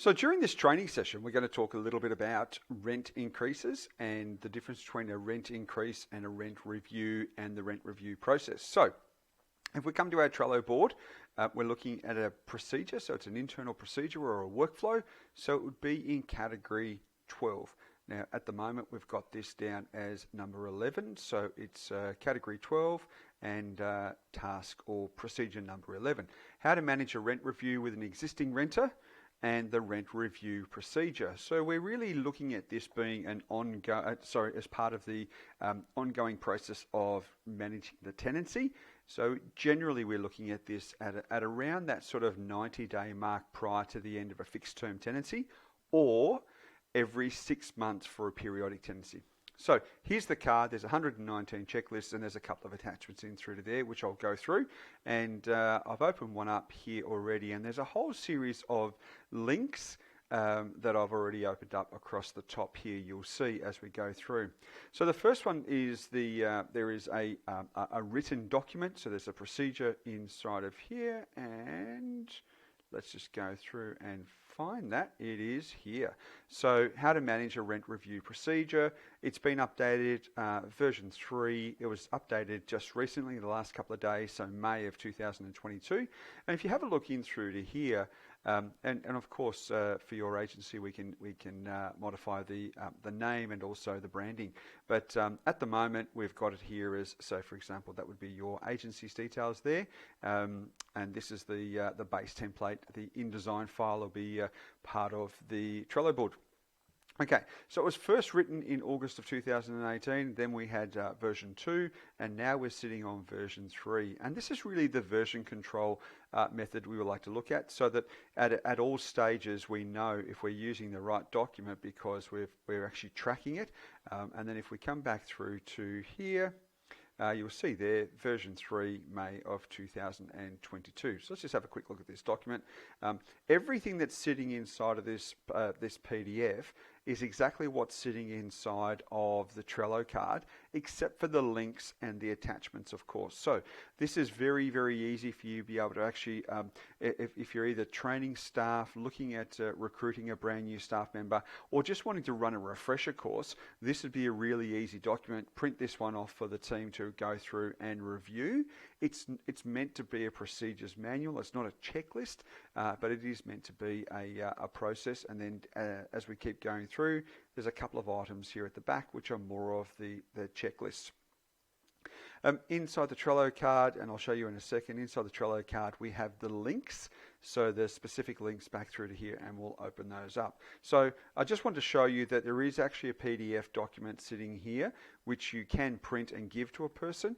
So during this training session, we're going to talk a little bit about rent increases and the difference between a rent increase and a rent review and the rent review process. So if we come to our Trello board, we're looking at a procedure. So it's an internal procedure or a workflow. So it would be in category 12. Now, at the moment, we've got this down as number 11. So it's category 12 and task or procedure number 11. How to manage a rent review with an existing renter and the rent review procedure. So we're really looking at this being an as part of the ongoing process of managing the tenancy. So generally we're looking at this at around that sort of 90-day mark prior to the end of a fixed term tenancy, or every 6 months for a periodic tenancy. So here's the card. There's 119 checklists and there's a couple of attachments in through to there, which I'll go through. And I've opened one up here already, and there's a whole series of links that I've already opened up across the top here. You'll see as we go through. So the first one is there is a written document. So there's a procedure inside of here, and let's just go through and find that. It is here. So how to manage a rent review procedure. It's been updated, version 3. It was updated just recently, the last couple of days, so May of 2022. And if you have a look in through to here, and of course for your agency we can modify the name and also the branding. But at the moment we've got it here as, so for example, that would be your agency's details there, and this is the base template. The InDesign file will be part of the Trello board. Okay, so it was first written in August of 2018, then we had version 2, and now we're sitting on version 3. And this is really the version control method we would like to look at, so that at all stages we know if we're using the right document, because we're actually tracking it. And then if we come back through to here, you'll see there, version 3, May of 2022. So let's just have a quick look at this document. Everything that's sitting inside of this PDF is exactly what's sitting inside of the Trello card, except for the links and the attachments, of course. So this is very, very easy for you to be able to actually, if you're either training staff, looking at recruiting a brand new staff member, or just wanting to run a refresher course, this would be a really easy document. Print this one off for the team to go through and review. It's meant to be a procedures manual. It's not a checklist, but it is meant to be a process. And then as we keep going through, there's a couple of items here at the back which are more of the checklists. Inside the Trello card, and I'll show you in a second, inside the Trello card we have the links. So the specific links back through to here, and we'll open those up. So I just want to show you that there is actually a PDF document sitting here which you can print and give to a person.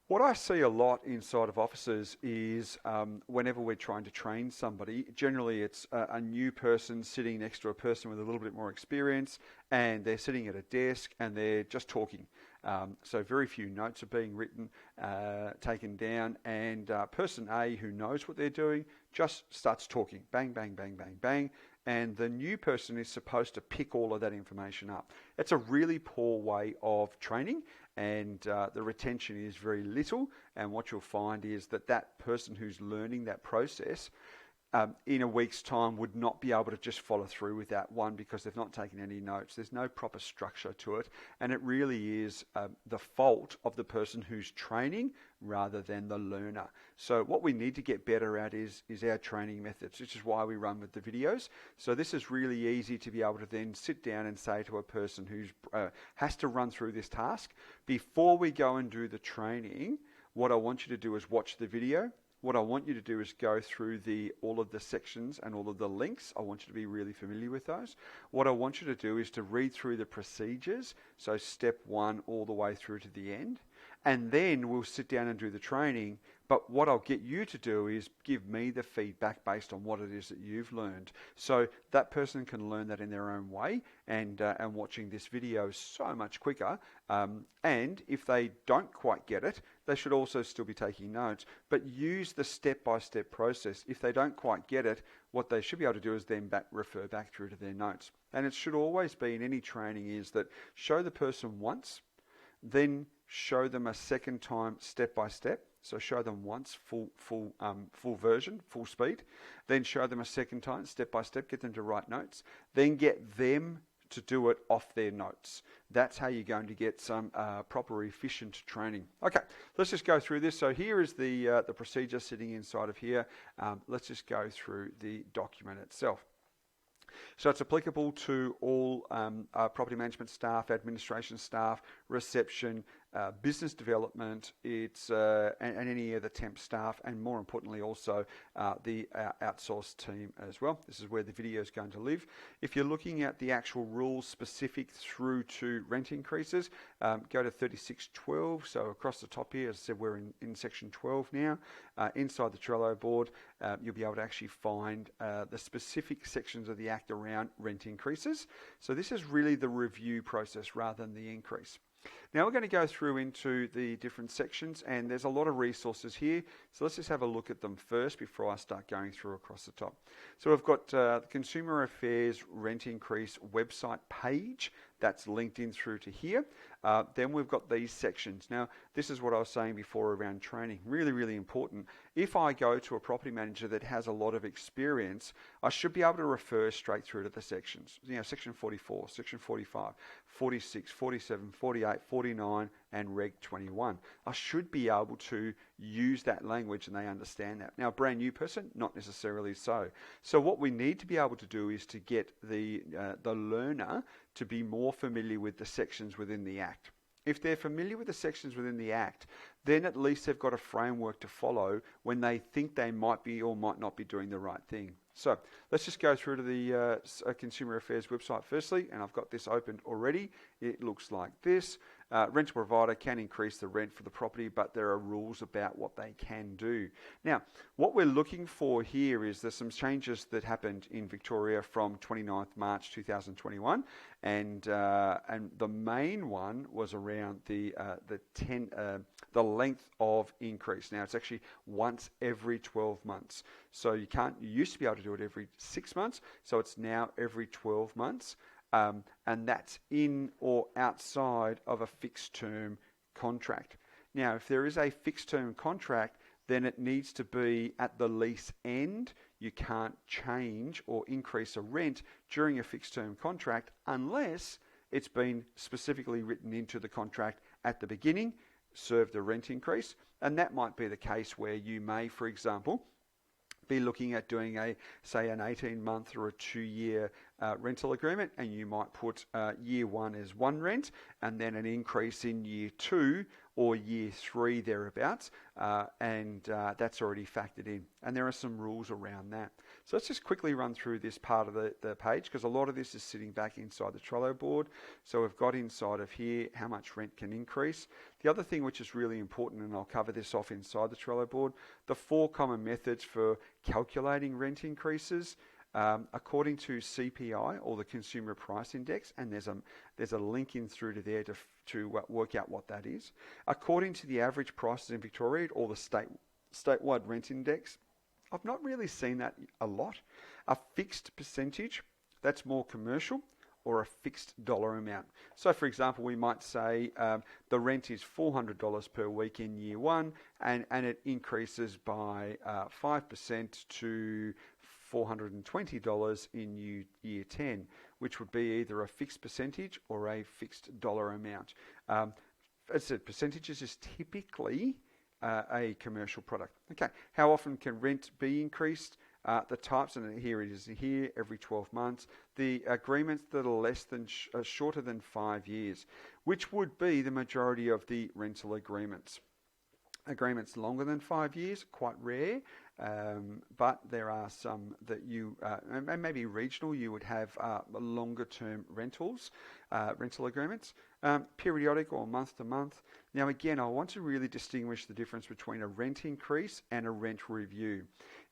What I see a lot inside of offices is whenever we're trying to train somebody, generally it's a new person sitting next to a person with a little bit more experience, and they're sitting at a desk and they're just talking. So very few notes are being written, taken down, and person A, who knows what they're doing, just starts talking. Bang, bang, bang, bang, bang. And the new person is supposed to pick all of that information up. It's a really poor way of training, and the retention is very little. And what you'll find is that person who's learning that process in a week's time would not be able to just follow through with that one, because they've not taken any notes. There's no proper structure to it, and it really is the fault of the person who's training rather than the learner. So what we need to get better at is our training methods, which is why we run with the videos. So this is really easy to be able to then sit down and say to a person who has to run through this task, before we go and do the training, what I want you to do is watch the video. What I want you to do is go through all of the sections and all of the links. I want you to be really familiar with those. What I want you to do is to read through the procedures, so step 1 all the way through to the end. And then we'll sit down and do the training. But what I'll get you to do is give me the feedback based on what it is that you've learned. So that person can learn that in their own way, and watching this video is so much quicker. And if they don't quite get it, they should also still be taking notes, but use the step-by-step process. If they don't quite get it, what they should be able to do is then refer back through to their notes. And it should always be in any training is that show the person once, then show them a second time step by step. So show them once, full version, full speed. Then show them a second time, step by step, get them to write notes. Then get them to do it off their notes. That's how you're going to get some proper efficient training. Okay, let's just go through this. So here is the procedure sitting inside of here. Let's just go through the document itself. So it's applicable to all property management staff, administration staff, reception, business development, and any of the temp staff, and more importantly also the outsourced team as well. This is where the video is going to live. If you're looking at the actual rules specific through to rent increases, go to 3612. So across the top here, as I said, we're in section 12 now. Inside the Trello board, you'll be able to actually find the specific sections of the Act around rent increases. So this is really the review process rather than the increase. Now we're going to go through into the different sections, and there's a lot of resources here. So let's just have a look at them first before I start going through across the top. So we've got the Consumer Affairs Rent Increase website page. That's linked in through to here. Then we've got these sections. Now, this is what I was saying before around training. Really, really important. If I go to a property manager that has a lot of experience, I should be able to refer straight through to the sections. You know, section 44, section 45, 46, 47, 48, 49, and Reg 21. I should be able to use that language and they understand that. Now, a brand new person, not necessarily so. So what we need to be able to do is to get the learner to be more familiar with the sections within the Act. If they're familiar with the sections within the Act, then at least they've got a framework to follow when they think they might be or might not be doing the right thing. So let's just go through to the Consumer Affairs website firstly, and I've got this opened already. It looks like this. Rental provider can increase the rent for the property, but there are rules about what they can do. Now, what we're looking for here is there's some changes that happened in Victoria from 29th March 2021, and the main one was around the length of increase. Now, it's actually once every 12 months. So you used to be able to do it every 6 months, so it's now every 12 months. And that's in or outside of a fixed term contract. Now, if there is a fixed term contract, then it needs to be at the lease end. You can't change or increase a rent during a fixed term contract unless it's been specifically written into the contract at the beginning, served a rent increase. And that might be the case where you may, for example, be looking at doing an 18-month or a 2-year rental agreement, and you might put year 1 as 1 rent and then an increase in year 2 or year 3 thereabouts, and that's already factored in. And there are some rules around that. So let's just quickly run through this part of the page, because a lot of this is sitting back inside the Trello board. So we've got inside of here how much rent can increase. The other thing which is really important, and I'll cover this off inside the Trello board, the 4 common methods for calculating rent increases. According to CPI, or the Consumer Price Index, and there's a link in through to there to work out what that is. According to the average prices in Victoria, or the statewide rent index, I've not really seen that a lot. A fixed percentage, that's more commercial, or a fixed dollar amount. So for example, we might say the rent is $400 per week in year 1, and it increases by 5% to $420 in year 10, which would be either a fixed percentage or a fixed dollar amount. As I said, percentages is typically a commercial product. Okay, how often can rent be increased? The types, and here it is here, every 12 months. The agreements that are shorter than 5 years, which would be the majority of the rental agreements. Agreements longer than 5 years, quite rare, but there are some that and maybe regional, you would have longer term rental agreements, periodic or month to month. Now again, I want to really distinguish the difference between a rent increase and a rent review.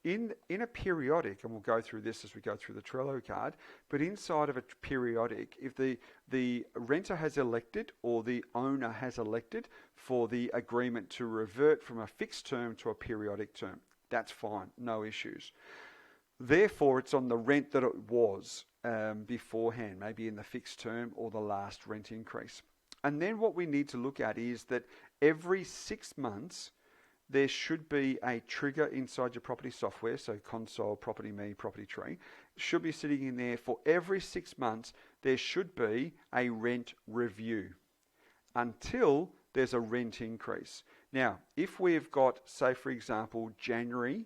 In a periodic, and we'll go through this as we go through the Trello card, but inside of a periodic, if the renter has elected or the owner has elected for the agreement to revert from a fixed term to a periodic term, that's fine, no issues. Therefore, it's on the rent that it was beforehand, maybe in the fixed term or the last rent increase. And then what we need to look at is that every 6 months, there should be a trigger inside your property software, so console, property me, property tree, should be sitting in there for every 6 months. There should be a rent review until there's a rent increase. Now, if we've got, say for example, January,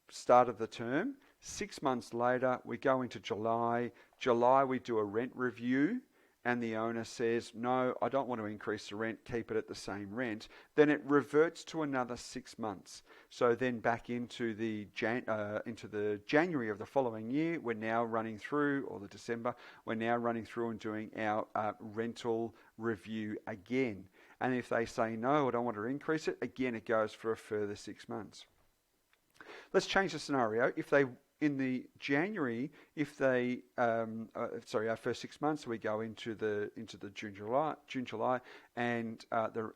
start of the term, 6 months later, we go into July. July, we do a rent review, and the owner says, no, I don't want to increase the rent, keep it at the same rent. Then it reverts to another 6 months. So then back into the January of the following year, we're now running through, or the December, we're now running through and doing our rental review again. And if they say, no, I don't want to increase it, again, it goes for a further 6 months. Let's change the scenario. If they, in the January, if they, our first 6 months, we go into the June, July, and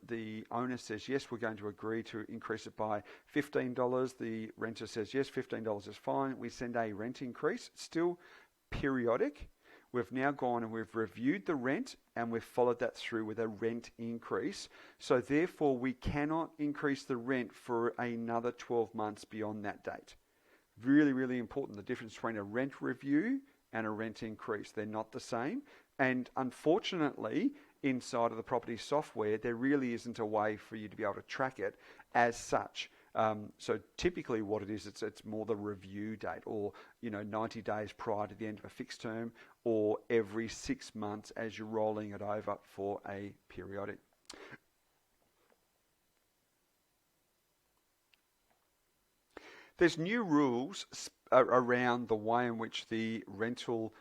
the owner says, yes, we're going to agree to increase it by $15. The renter says, yes, $15 is fine. We send a rent increase, still periodic. We've now gone and we've reviewed the rent and we've followed that through with a rent increase. So therefore, we cannot increase the rent for another 12 months beyond that date. Really, really important, the difference between a rent review and a rent increase. They're not the same. And unfortunately, inside of the property software, there really isn't a way for you to be able to track it as such. So typically what it is, it's more the review date, or 90 days prior to the end of a fixed term, or every 6 months as you're rolling it over for a periodic. There's new rules around the way in which the rental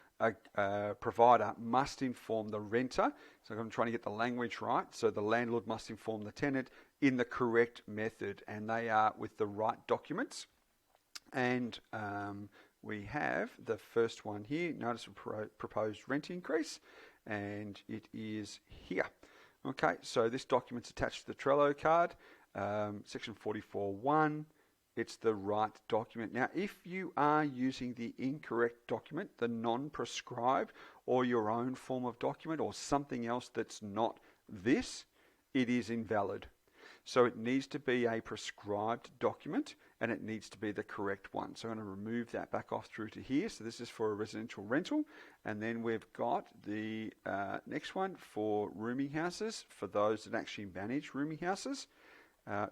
provider must inform the renter. So I'm trying to get the language right. So the landlord must inform the tenant in the correct method, and they are with the right documents. And we have the first one here, notice of proposed rent increase, and it is here. Okay, so this document's attached to the Trello card, section 44.1. It's the right document. Now, if you are using the incorrect document, the non-prescribed, or your own form of document, or something else that's not this, it is invalid. So it needs to be a prescribed document, and it needs to be the correct one. So I'm going to remove that back off through to here. So this is for a residential rental. And then we've got the next one for rooming houses, for those that actually manage rooming houses.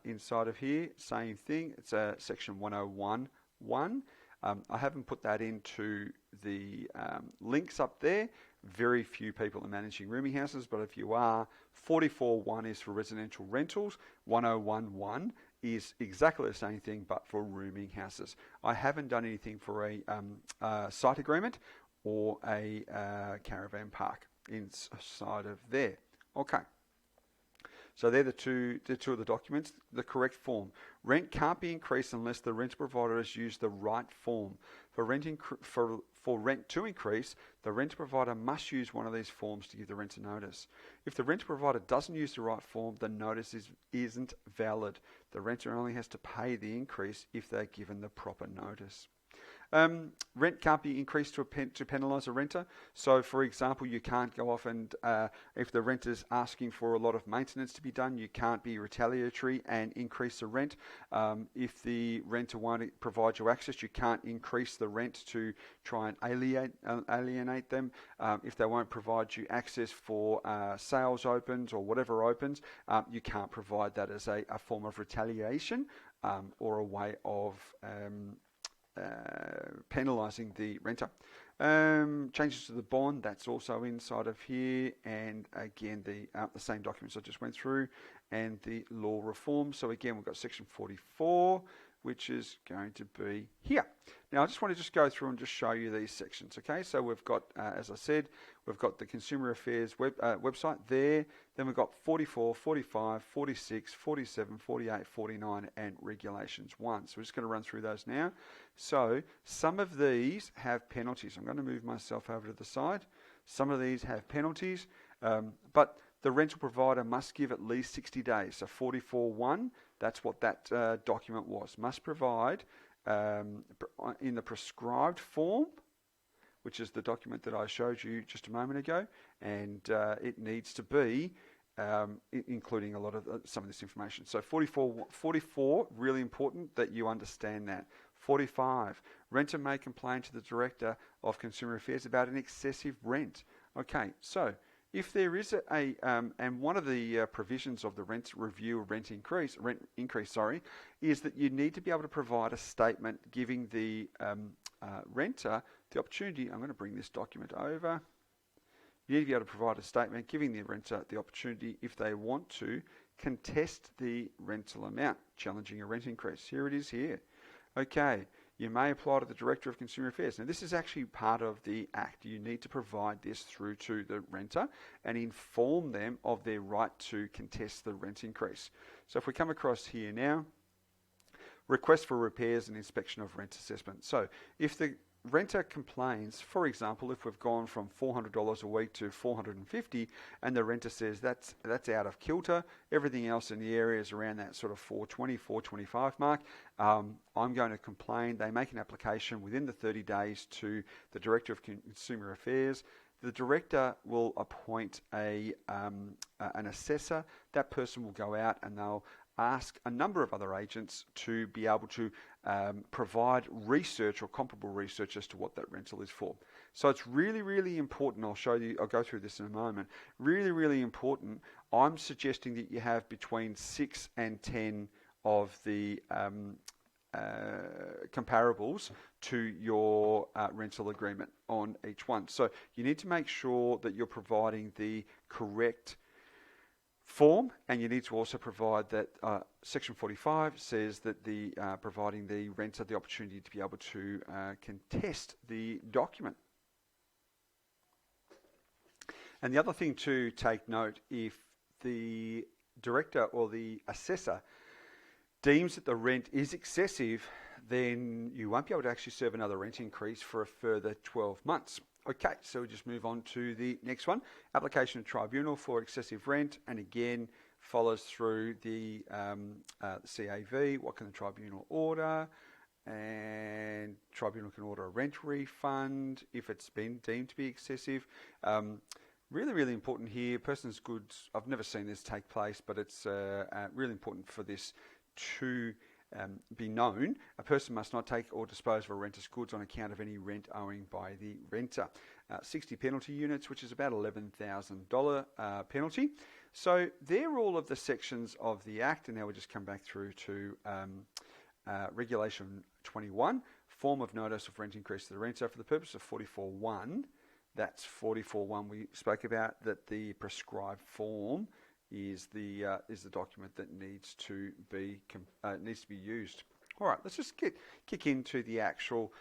Inside of here, same thing. It's a section 101.1. I haven't put that into the links up there. Very few people are managing rooming houses, but if you are, 44.1 is for residential rentals. 101.1 is exactly the same thing, but for rooming houses. I haven't done anything for a site agreement or a caravan park inside of there. Okay. So they're the two of the documents, the correct form. Rent can't be increased unless the rental provider has used the right form. For rent to increase, the rental provider must use one of these forms to give the renter notice. If the rental provider doesn't use the right form, the notice isn't valid. The renter only has to pay the increase if they're given the proper notice. Rent can't be increased to penalise a renter. So, for example, you can't go off and, if the renter's asking for a lot of maintenance to be done, you can't be retaliatory and increase the rent. If the renter won't provide you access, you can't increase the rent to try and alienate them. If they won't provide you access for sales opens or whatever opens, you can't provide that as a form of retaliation or a way of penalising the renter. Changes to the bond, that's also inside of here, and again the same documents I just went through, and the law reform. So again, we've got section 44, which is going to be here. Now I just want to go through and just show you these sections. Okay, so we've got, as I said, we've got the Consumer Affairs website there. Then we've got 44, 45, 46, 47, 48, 49, and Regulations 1. So we're just going to run through those now. So some of these have penalties. I'm going to move myself over to the side. Some of these have penalties, but the rental provider must give at least 60 days. So 44.1, that's what that document was. Must provide in the prescribed form, which is the document that I showed you just a moment ago, and it needs to be including a lot of some of this information. So 44, really important that you understand that. 45, renter may complain to the Director of Consumer Affairs about an excessive rent. Okay, so if there is and one of the provisions of the rent review or rent increase, is that you need to be able to provide a statement giving the renter the opportunity. I'm going to bring this document over. You need to be able to provide a statement giving the renter the opportunity, if they want to, contest the rental amount, challenging a rent increase. Here it is here. Okay, you may apply to the Director of Consumer Affairs. Now, this is actually part of the Act. You need to provide this through to the renter and inform them of their right to contest the rent increase. So if we come across here now, request for repairs and inspection of rent assessment. So if the renter complains, for example, if we've gone from $400 a week to $450 and the renter says that's out of kilter, everything else in the area is around that sort of $420, $425 mark, I'm going to complain. They make an application within the 30 days to the Director of Consumer Affairs. The Director will appoint an assessor. That person will go out and they'll ask a number of other agents to be able to provide research or comparable research as to what that rental is for. So it's really, really important. I'll go through this in a moment. Really, really important. I'm suggesting that you have between 6 and 10 of the comparables to your rental agreement on each one. So you need to make sure that you're providing the correct form, and you need to also provide that Section 45 says that the providing the renter the opportunity to be able to contest the document. And the other thing to take note, if the Director or the assessor deems that the rent is excessive, then you won't be able to actually serve another rent increase for a further 12 months. Okay, so we'll just move on to the next one. Application to tribunal for excessive rent, and again follows through the CAV. What can the tribunal order? And tribunal can order a rent refund if it's been deemed to be excessive. Really, really important here. Person's goods, I've never seen this take place, but it's really important for this to be known. A person must not take or dispose of a renter's goods on account of any rent owing by the renter. 60 penalty units, which is about $11,000 penalty. So they're all of the sections of the Act, and now we'll just come back through to Regulation 21, form of notice of rent increase to the renter for the purpose of 44.1. That's 44.1 we spoke about, that the prescribed form is the document that needs to be used. All right, let's just kick into the actual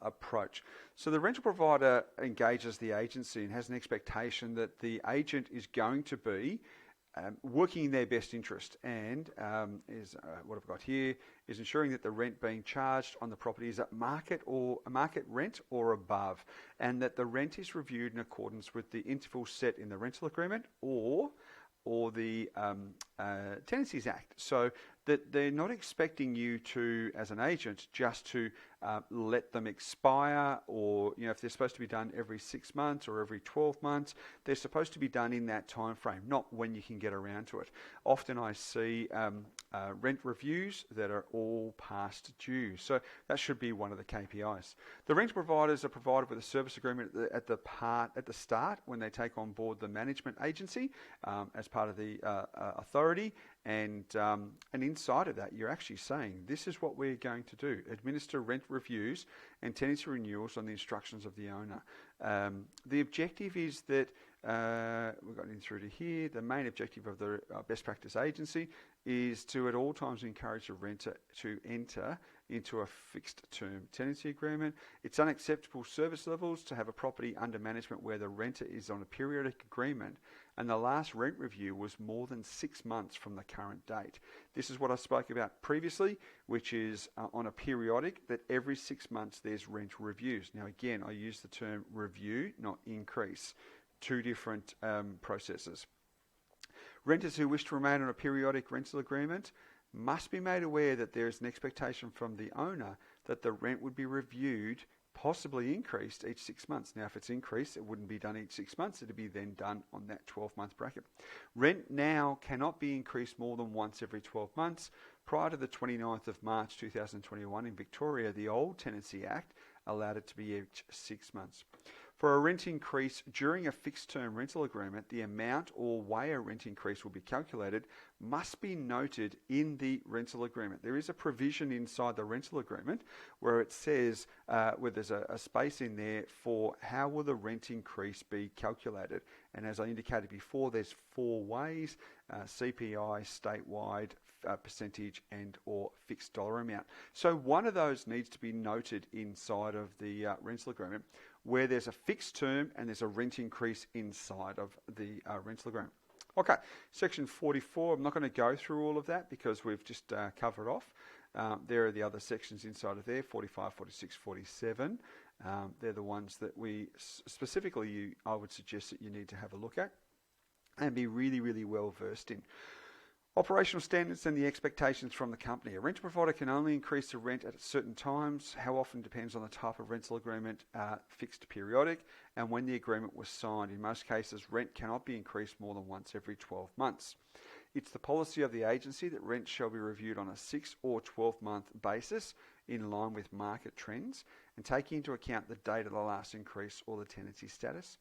approach. So the rental provider engages the agency and has an expectation that the agent is going to be working in their best interest, and what I've got here is ensuring that the rent being charged on the property is at market rent or above, and that the rent is reviewed in accordance with the interval set in the rental agreement or the Tenancies Act, so that they're not expecting you to, as an agent, just to let them expire, or if they're supposed to be done every 6 months or every 12 months, they're supposed to be done in that time frame, not when you can get around to it. Often I see rent reviews that are all past due, so that should be one of the KPIs. The rental providers are provided with a service agreement at the start when they take on board the management agency as part of the authority, and inside of that you're actually saying this is what we're going to do: administer rent reviews and tenancy renewals on the instructions of the owner. The objective is that we've got in through to here. The main objective of the best practice agency is to at all times encourage a renter to enter into a fixed term tenancy agreement. It's unacceptable service levels to have a property under management where the renter is on a periodic agreement and the last rent review was more than 6 months from the current date. This is what I spoke about previously, which is on a periodic, that every 6 months there's rent reviews. Now again, I use the term review, not increase. Two different processes. Renters who wish to remain on a periodic rental agreement must be made aware that there is an expectation from the owner that the rent would be reviewed possibly increased each 6 months. Now, if it's increased, it wouldn't be done each 6 months. It'd be then done on that 12-month bracket. Rent now cannot be increased more than once every 12 months. Prior to the 29th of March 2021 in Victoria, the old Tenancy Act allowed it to be each 6 months. For a rent increase during a fixed-term rental agreement, the amount or way a rent increase will be calculated must be noted in the rental agreement. There is a provision inside the rental agreement where it says, where there's a space in there for how will the rent increase be calculated. And as I indicated before, there's 4 ways: CPI, statewide, percentage, and or fixed dollar amount. So one of those needs to be noted inside of the rental agreement, where there's a fixed term and there's a rent increase inside of the rental agreement. Okay, section 44, I'm not going to go through all of that because we've just covered off. There are the other sections inside of there, 45, 46, 47. They're the ones that we specifically, I would suggest that you need to have a look at and be really, really well versed in. Operational standards and the expectations from the company. A rental provider can only increase the rent at certain times. How often depends on the type of rental agreement, fixed periodic, and when the agreement was signed. In most cases, rent cannot be increased more than once every 12 months. It's the policy of the agency that rent shall be reviewed on a 6 or 12-month basis in line with market trends and taking into account the date of the last increase or the tenancy status.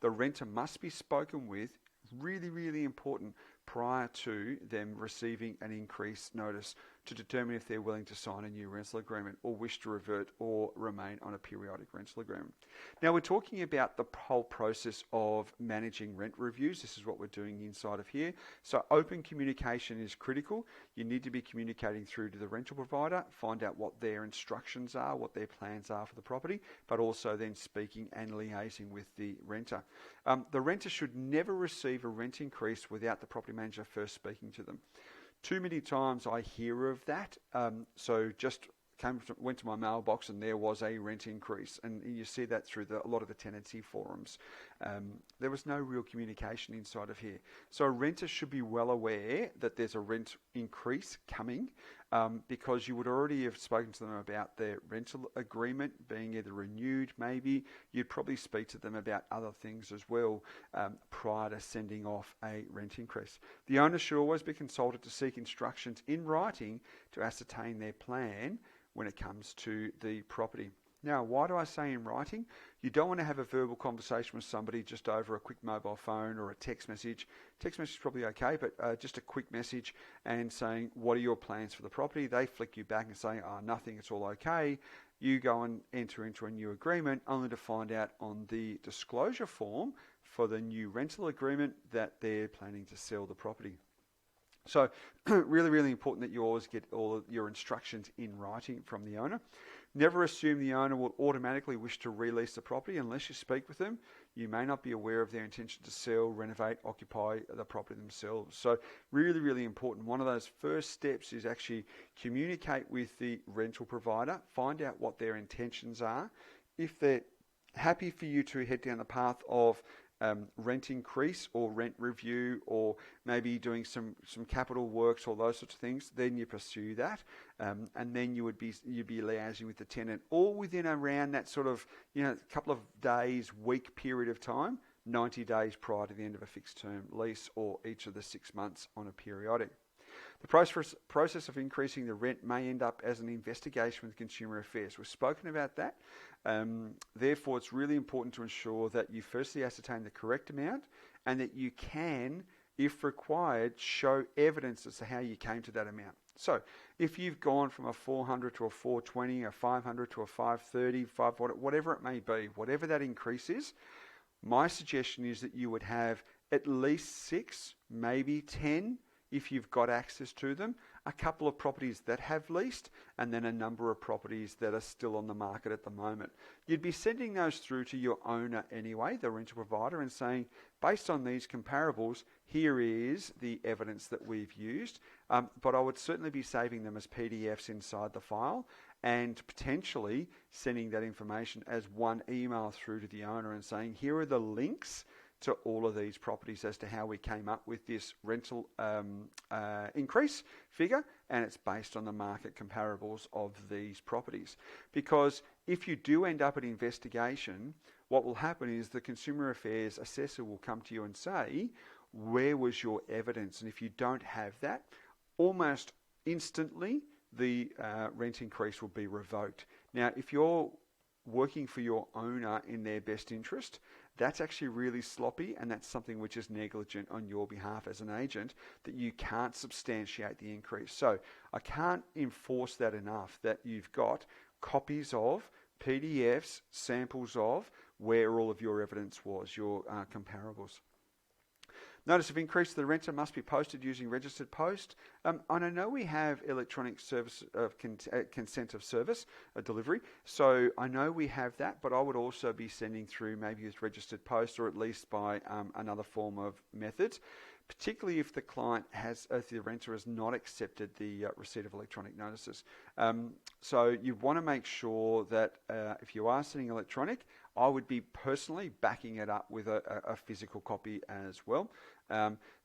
The renter must be spoken with, really, really important, prior to them receiving an increase notice to determine if they're willing to sign a new rental agreement or wish to revert or remain on a periodic rental agreement. Now, we're talking about the whole process of managing rent reviews. This is what we're doing inside of here. So open communication is critical. You need to be communicating through to the rental provider, find out what their instructions are, what their plans are for the property, but also then speaking and liaising with the renter. The renter should never receive a rent increase without the property manager first speaking to them. Too many times I hear of that. So just went to my mailbox and there was a rent increase, and you see that through a lot of the tenancy forums. There was no real communication inside of here. So a renter should be well aware that there's a rent increase coming, because you would already have spoken to them about their rental agreement being either renewed. Maybe you'd probably speak to them about other things as well prior to sending off a rent increase. The owner should always be consulted to seek instructions in writing to ascertain their plan when it comes to the property. Now, why do I say in writing? You don't want to have a verbal conversation with somebody just over a quick mobile phone or a text message. Text message is probably okay, but just a quick message and saying, what are your plans for the property? They flick you back and say, nothing, it's all okay. You go and enter into a new agreement only to find out on the disclosure form for the new rental agreement that they're planning to sell the property. So really, really important that you always get all of your instructions in writing from the owner. Never assume the owner will automatically wish to release the property unless you speak with them. You may not be aware of their intention to sell, renovate, occupy the property themselves. So really, really important. One of those first steps is actually communicate with the rental provider, find out what their intentions are. If they're happy for you to head down the path of rent increase or rent review, or maybe doing some capital works or those sorts of things, then you pursue that, and then you'd be liaising with the tenant, all within around that sort of couple of days, week period of time, 90 days prior to the end of a fixed term lease or each of the 6 months on a periodic. The process of increasing the rent may end up as an investigation with Consumer Affairs. We've spoken about that. Therefore, it's really important to ensure that you firstly ascertain the correct amount and that you can, if required, show evidence as to how you came to that amount. So if you've gone from a 400 to a 420, a 500 to a 530, whatever it may be, whatever that increase is, my suggestion is that you would have at least 6, maybe 10, if you've got access to them, a couple of properties that have leased, and then a number of properties that are still on the market at the moment. You'd be sending those through to your owner anyway, the rental provider, and saying, based on these comparables, here is the evidence that we've used. But I would certainly be saving them as PDFs inside the file and potentially sending that information as one email through to the owner and saying, here are the links to all of these properties as to how we came up with this rental increase figure, and it's based on the market comparables of these properties. Because If you do end up at investigation, what will happen is the Consumer Affairs assessor will come to you and say, where was your evidence? And if you don't have that, almost instantly, the rent increase will be revoked. Now, if you're working for your owner in their best interest, that's actually really sloppy, and that's something which is negligent on your behalf as an agent, that you can't substantiate the increase. So I can't enforce that enough, that you've got copies of, PDFs, samples of where all of your evidence was, your comparables. Notice of increase to the renter must be posted using registered post. And I know we have electronic service of consent of service, delivery. So I know we have that, but I would also be sending through maybe with registered post, or at least by another form of methods, particularly if the client if the renter has not accepted the receipt of electronic notices. So you want to make sure that if you are sending electronic, I would be personally backing it up with a physical copy as well.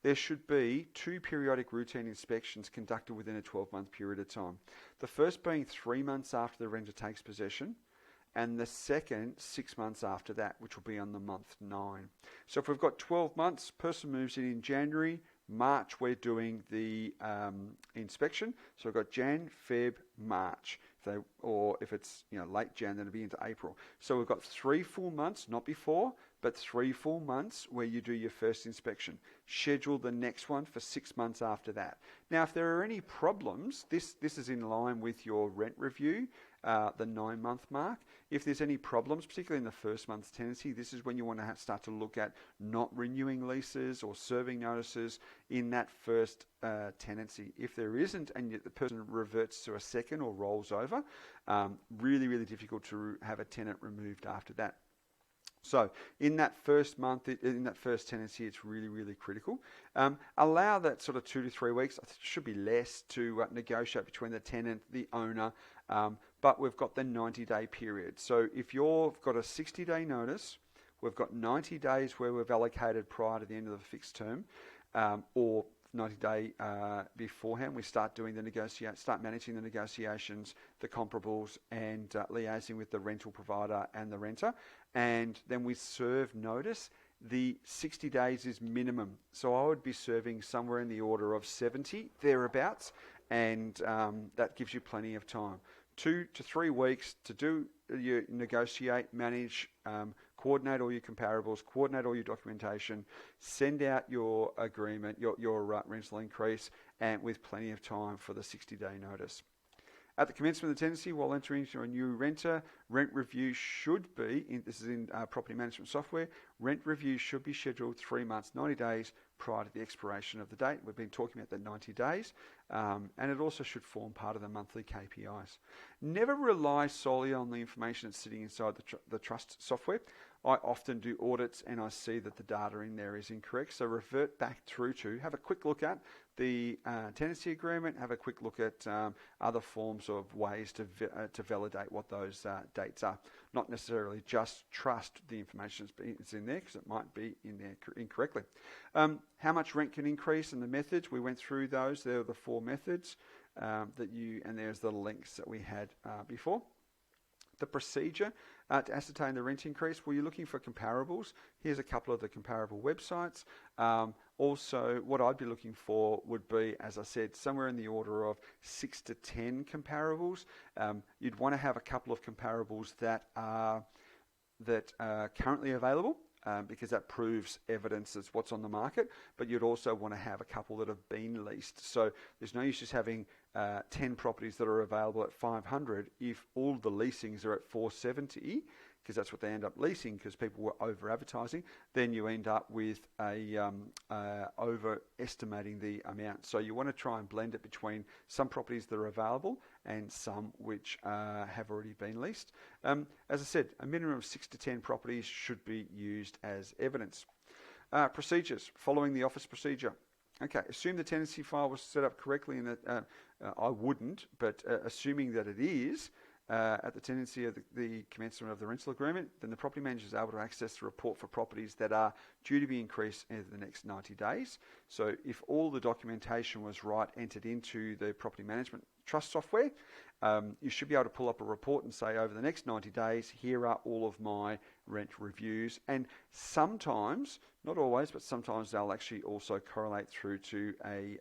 There should be 2 periodic routine inspections conducted within a 12-month period of time. The first being 3 months after the renter takes possession, and the second 6 months after that, which will be on the month 9. So if we've got 12 months, person moves in January, March we're doing the inspection. So we've got Jan, Feb, March. Or if it's late Jan, then it'll be into April. So we've got 3 full months, not before, but 3 full months where you do your first inspection. Schedule the next one for 6 months after that. Now, if there are any problems, this is in line with your rent review, the 9-month mark. If there's any problems, particularly in the first month's tenancy, this is when you want to start to look at not renewing leases or serving notices in that first tenancy. If there isn't, and the person reverts to a second or rolls over, really, really difficult to have a tenant removed after that. So in that first month, in that first tenancy, it's really, really critical. Allow that sort of 2 to 3 weeks, it should be less, to negotiate between the tenant, the owner, but we've got the 90-day period. So if you've got a 60-day notice, we've got 90 days where we've allocated prior to the end of the fixed term, or 90-day beforehand, we start managing the negotiations, the comparables, and liaising with the rental provider and the renter, and then we serve notice. The 60 days is minimum, so I would be serving somewhere in the order of 70 thereabouts, and that gives you plenty of time. 2 to 3 weeks to negotiate, manage, coordinate all your comparables, coordinate all your documentation, send out your agreement, your rental increase, and with plenty of time for the 60-day notice. At the commencement of the tenancy, while entering into a new renter, rent review should be, this is in property management software, rent review should be scheduled 3 months, 90 days prior to the expiration of the date. We've been talking about the 90 days, and it also should form part of the monthly KPIs. Never rely solely on the information that's sitting inside the trust software. I often do audits and I see that the data in there is incorrect, so revert back through to, have a quick look at the tenancy agreement, have a quick look at other forms of ways to validate what those dates are. Not necessarily just trust the information that's in there, because it might be in there incorrectly. How much rent can increase and the methods, we went through those. There are the 4 methods and there's the links that we had before. The procedure to ascertain the rent increase, well, you're looking for comparables. Here's a couple of the comparable websites. Also, what I'd be looking for would be, as I said, somewhere in the order of 6 to 10 comparables. You'd want to have a couple of comparables that are currently available, because that proves evidence as what's on the market, but you'd also want to have a couple that have been leased. So there's no use just having 10 properties that are available at 500 if all the leasings are at 470, because that's what they end up leasing because people were over advertising. Then you end up with overestimating the amount. So you want to try and blend it between some properties that are available and some which have already been leased. As I said, a minimum of 6 to 10 properties should be used as evidence. Procedures, following the office procedure. Okay, assume the tenancy file was set up correctly, and that I wouldn't, but assuming that it is, at the tenancy of the commencement of the rental agreement, then the property manager is able to access the report for properties that are due to be increased in the next 90 days. So if all the documentation was right, entered into the property management trust software, you should be able to pull up a report and say, over the next 90 days, here are all of my rent reviews. And sometimes, not always, but sometimes they'll actually also correlate through to a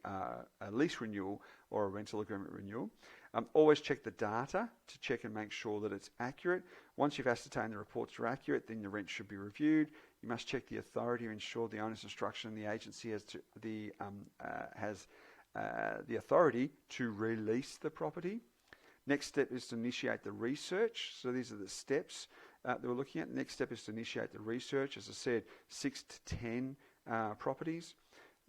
lease renewal or a rental agreement renewal. Always check the data to check and make sure that it's accurate. Once you've ascertained the reports are accurate, then the rent should be reviewed. You must check the authority to ensure the owner's instruction and the agency has the authority to release the property. Next step is to initiate the research. So these are the steps that we're looking at. The next step is to initiate the research. As I said, 6 to 10 properties.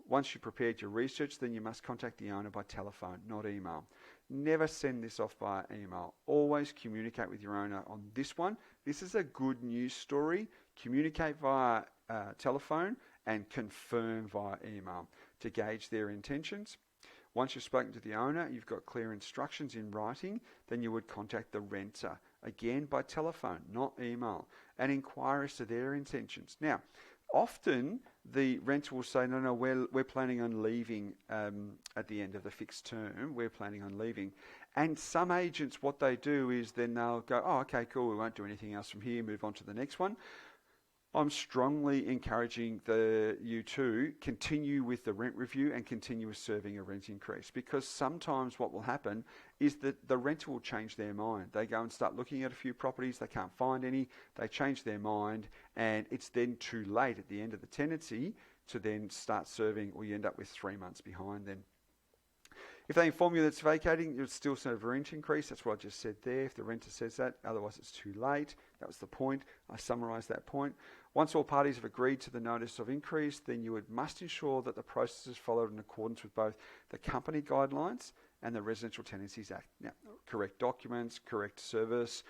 Once you've prepared your research, then you must contact the owner by telephone, not email. Never send this off via email. Always communicate with your owner on this one. This is a good news story. Communicate via telephone and confirm via email to gauge their intentions. Once you've spoken to the owner, you've got clear instructions in writing, then you would contact the renter, again by telephone, not email, and inquire as to their intentions. Now, often the renter will say, no, we're planning on leaving at the end of the fixed term. We're planning on leaving. And some agents, what they do is then they'll go, oh, okay, cool, we won't do anything else from here, move on to the next one. I'm strongly encouraging you to continue with the rent review and continue with serving a rent increase, because sometimes what will happen is that the renter will change their mind. They go and start looking at a few properties, they can't find any, they change their mind, and it's then too late at the end of the tenancy to then start serving, or you end up with 3 months behind then. If they inform you that it's vacating, you'll still serve a rent increase. That's what I just said there. If the renter says that, otherwise it's too late. That was the point. I summarised that point. Once all parties have agreed to the notice of increase, then you must ensure that the process is followed in accordance with both the company guidelines and the Residential Tenancies Act. Now, correct documents, correct service,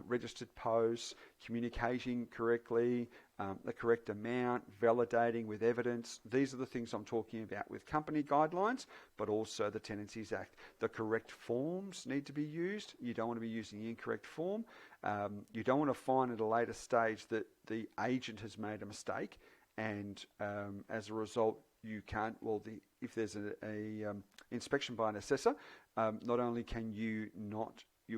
registered posts, communicating correctly, the correct amount, validating with evidence. These are the things I'm talking about with company guidelines, but also the Tenancies Act. The correct forms need to be used. You don't want to be using the incorrect form. You don't want to find at a later stage that the agent has made a mistake, and as a result, you can't. If there's a inspection by an assessor, not only can you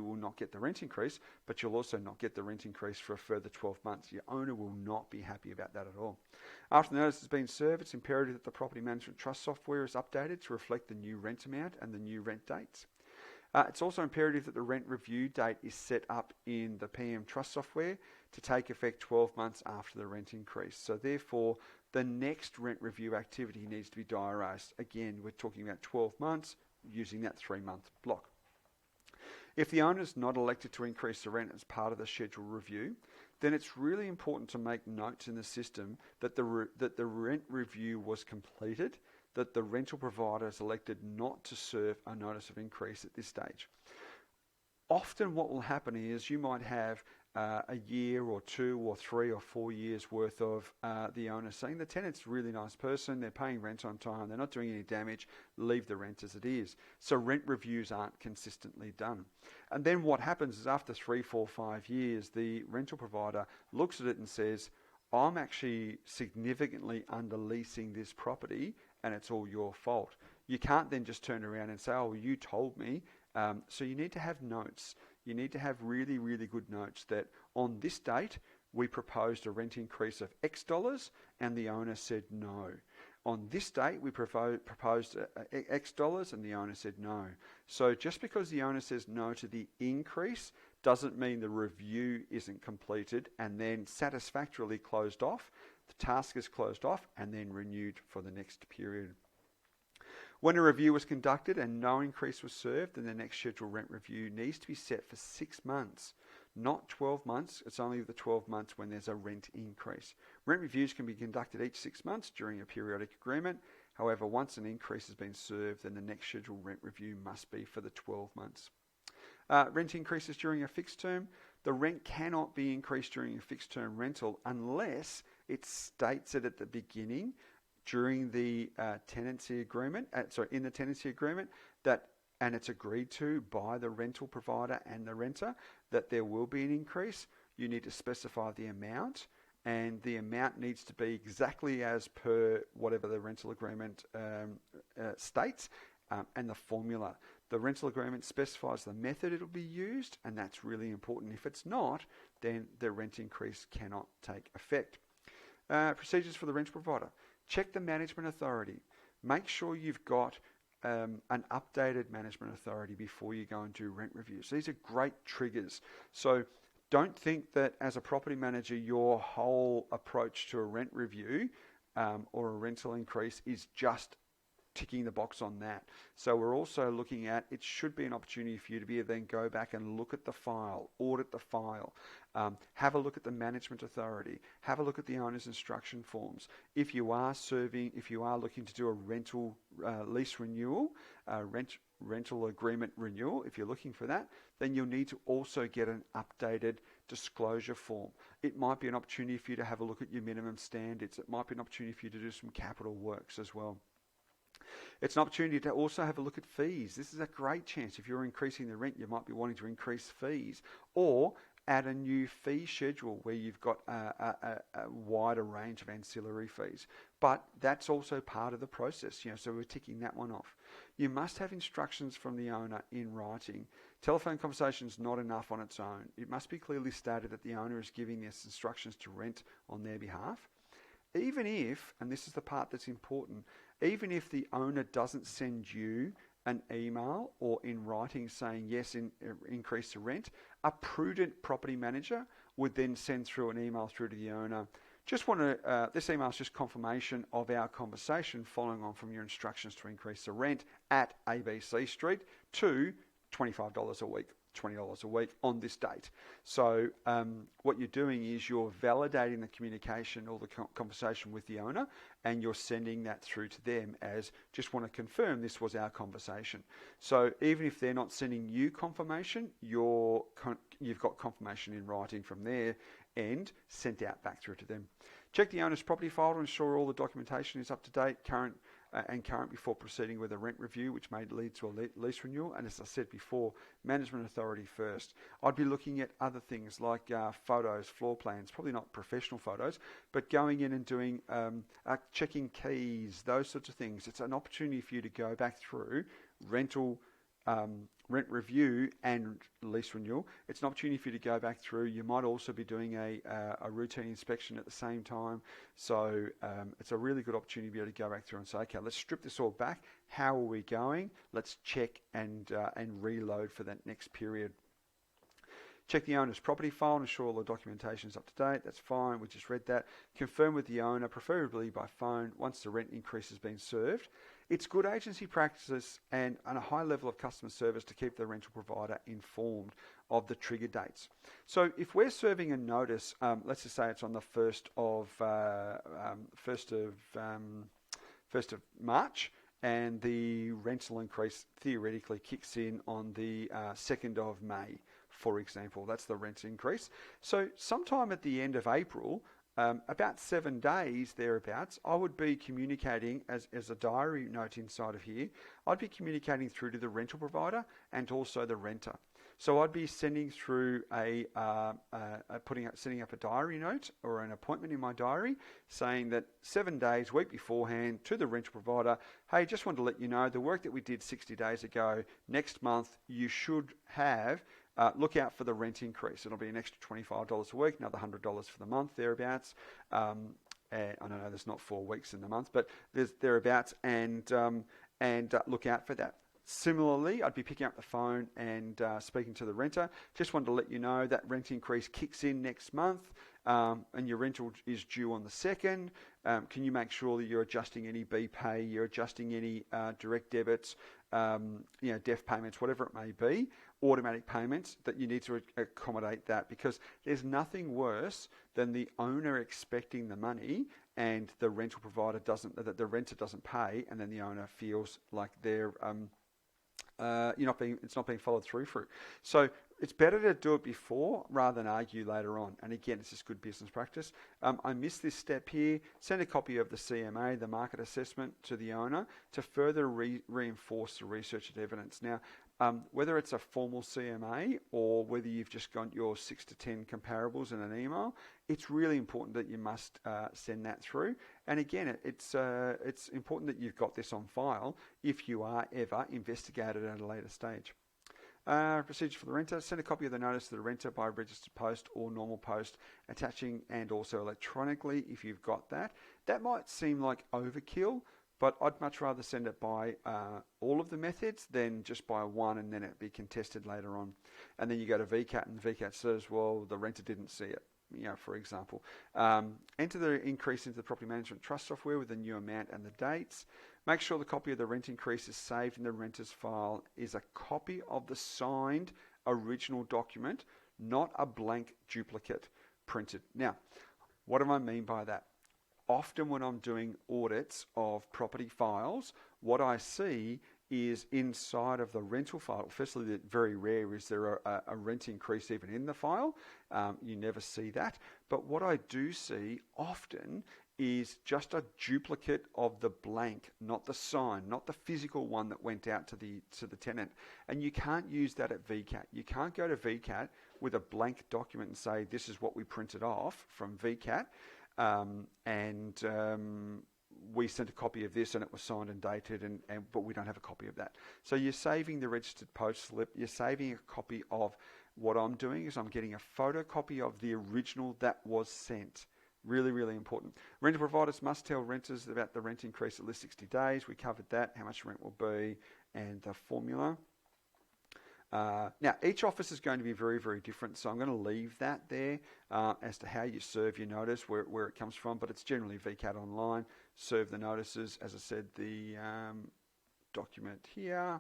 will not get the rent increase, but you'll also not get the rent increase for a further 12 months. Your owner will not be happy about that at all. After the notice has been served, it's imperative that the property management trust software is updated to reflect the new rent amount and the new rent dates. It's also imperative that the rent review date is set up in the PM Trust software to take effect 12 months after the rent increase. So therefore, the next rent review activity needs to be diarised. Again, we're talking about 12 months using that 3-month block. If the owner is not elected to increase the rent as part of the scheduled review, then it's really important to make notes in the system that the rent review was completed, that the rental provider is elected not to serve a notice of increase at this stage. Often what will happen is you might have a year or 2 or 3 or 4 years worth of the owner saying the tenant's a really nice person, they're paying rent on time, they're not doing any damage, leave the rent as it is. So rent reviews aren't consistently done. And then what happens is after 3, 4, 5 years, the rental provider looks at it and says, I'm actually significantly under leasing this property and it's all your fault. You can't then just turn around and say, oh, you told me. So you need to have notes. You need to have really, really good notes that on this date, we proposed a rent increase of X dollars and the owner said no. On this date, we proposed X dollars and the owner said no. So just because the owner says no to the increase doesn't mean the review isn't completed and then satisfactorily closed off. The task is closed off and then renewed for the next period. When a review was conducted and no increase was served, then the next scheduled rent review needs to be set for 6 months, not 12 months. It's only the 12 months when there's a rent increase. Rent reviews can be conducted each 6 months during a periodic agreement. However, once an increase has been served, then the next scheduled rent review must be for the 12 months. Rent increases during a fixed term. The rent cannot be increased during a fixed term rental unless it states it at the beginning during the tenancy agreement, in the tenancy agreement, that and it's agreed to by the rental provider and the renter that there will be an increase, you need to specify the amount, and the amount needs to be exactly as per whatever the rental agreement states, and the formula. The rental agreement specifies the method it will be used, and that's really important. If it's not, then the rent increase cannot take effect. Procedures for the rental provider. Check the management authority. Make sure you've got an updated management authority before you go and do rent reviews. These are great triggers. So don't think that as a property manager, your whole approach to a rent review or a rental increase is just ticking the box on that. So we're also looking at, it should be an opportunity for you to be able to then go back and look at the file, audit the file, have a look at the management authority, have a look at the owner's instruction forms. If you are looking to do a rental lease renewal, rental agreement renewal, if you're looking for that, then you'll need to also get an updated disclosure form. It might be an opportunity for you to have a look at your minimum standards. It might be an opportunity for you to do some capital works as well. It's an opportunity to also have a look at fees. This is a great chance. If you're increasing the rent, you might be wanting to increase fees, or add a new fee schedule where you've got a wider range of ancillary fees. But that's also part of the process, so we're ticking that one off. You must have instructions from the owner in writing. Telephone conversation is not enough on its own. It must be clearly stated that the owner is giving these instructions to rent on their behalf. Even if, and this is the part that's important, even if the owner doesn't send you an email or in writing saying yes, increase the rent, a prudent property manager would then send through an email through to the owner. This email is just confirmation of our conversation following on from your instructions to increase the rent at ABC Street to $25 a week. $20 a week on this date. So what you're doing is you're validating the communication or the conversation with the owner, and you're sending that through to them as, just want to confirm this was our conversation. So even if they're not sending you confirmation, you've got confirmation in writing from their end sent out back through to them. Check the owner's property file to ensure all the documentation is up to date, current before proceeding with a rent review, which may lead to a lease renewal. And as I said before, management authority first. I'd be looking at other things like photos, floor plans, probably not professional photos, but going in and doing checking keys, those sorts of things. It's an opportunity for you to go back through rent review and lease renewal. It's an opportunity for you to go back through. You might also be doing a routine inspection at the same time. So it's a really good opportunity to be able to go back through and say, okay, let's strip this all back. How are we going? Let's check and reload for that next period. Check the owner's property file and ensure all the documentation is up to date. That's fine. We just read that. Confirm with the owner, preferably by phone, once the rent increase has been served. It's good agency practices and a high level of customer service to keep the rental provider informed of the trigger dates. So if we're serving a notice, let's just say it's on the 1st of March, and the rental increase theoretically kicks in on the 2nd of May, for example. That's the rent increase. So sometime at the end of April, about 7 days thereabouts, I would be communicating as a diary note inside of here. I'd be communicating through to the rental provider and also the renter. So I'd be sending through setting up a diary note or an appointment in my diary, saying that 7 days, week beforehand, to the rental provider, hey, just wanted to let you know the work that we did 60 days ago, next month you should have. Look out for the rent increase. It'll be an extra $25 a week, another $100 for the month, thereabouts. I don't know, there's not 4 weeks in the month, but there's thereabouts, and look out for that. Similarly, I'd be picking up the phone and speaking to the renter. Just wanted to let you know that rent increase kicks in next month, and your rental is due on the 2nd. Can you make sure that you're adjusting any BPay, you're adjusting any direct debits, def payments, whatever it may be, automatic payments, that you need to accommodate that, because there's nothing worse than the owner expecting the money and the rental provider the renter doesn't pay, and then the owner feels like they're it's not being followed through. So It's better to do it before rather than argue later on. And again, it's just good business practice. I missed this step here. Send a copy of the CMA, the market assessment, to the owner to further reinforce the research and evidence. Now, whether it's a formal CMA or whether you've just got your 6 to 10 comparables in an email, it's really important that you must send that through. And again, it's important that you've got this on file if you are ever investigated at a later stage. Procedure for the renter: send a copy of the notice to the renter by registered post or normal post, attaching and also electronically if you've got that. That might seem like overkill, but I'd much rather send it by all of the methods than just by one and then it be contested later on. And then you go to VCAT and VCAT says, well, the renter didn't see it, for example. Enter the increase into the property management trust software with the new amount and the dates. Make sure the copy of the rent increase is saved in the renter's file is a copy of the signed original document, not a blank duplicate printed. Now, what do I mean by that? Often when I'm doing audits of property files, what I see is inside of the rental file. Firstly, very rare is there a rent increase even in the file. You never see that. But what I do see often is just a duplicate of the blank, not the sign, not the physical one that went out to the tenant. And you can't use that at VCAT. You can't go to VCAT with a blank document and say, this is what we printed off from VCAT. We sent a copy of this and it was signed and dated, but we don't have a copy of that. So you're saving the registered post slip, you're saving a copy of what I'm doing is I'm getting a photocopy of the original that was sent. Really, really important. Rental providers must tell renters about the rent increase at least 60 days. We covered that, how much rent will be, and the formula. Now, each office is going to be very, very different, so I'm going to leave that there as to how you serve your notice, where it comes from, but it's generally VCAT online. Serve the notices. As I said, the document here,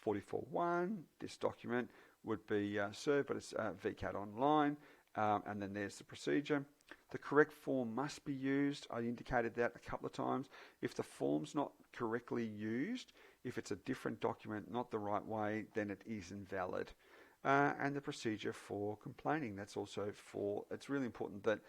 44.1, this document would be served, but it's VCAT online, and then there's the procedure. The correct form must be used. I indicated that a couple of times. If the form's not correctly used, if it's a different document, not the right way, then it is invalid. And the procedure for complaining, that's also it's really important that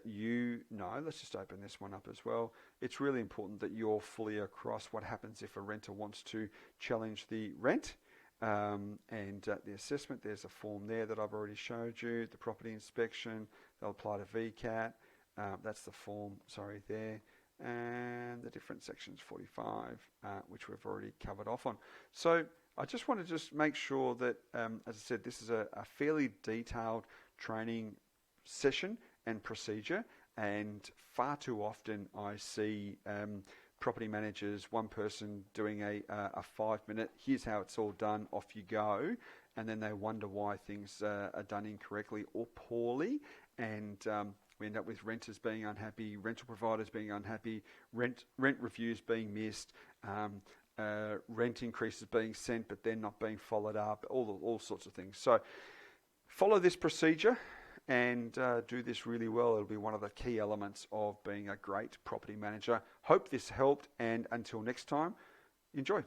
you know, let's just open this one up as well. It's really important that you're fully across what happens if a renter wants to challenge the rent. And the assessment, there's a form there that I've already showed you. The property inspection, they'll apply to VCAT. That's the form, there. And the different sections, 45, which we've already covered off on. So I just want to make sure that, as I said, this is a fairly detailed training session and procedure. And far too often I see property managers, one person doing a 5-minute, here's how it's all done, off you go, and then they wonder why things are done incorrectly or poorly, and we end up with renters being unhappy, rental providers being unhappy, rent reviews being missed, rent increases being sent but then not being followed up, all sorts of things. So follow this procedure and do this really well. It'll be one of the key elements of being a great property manager. Hope this helped, and until next time, enjoy.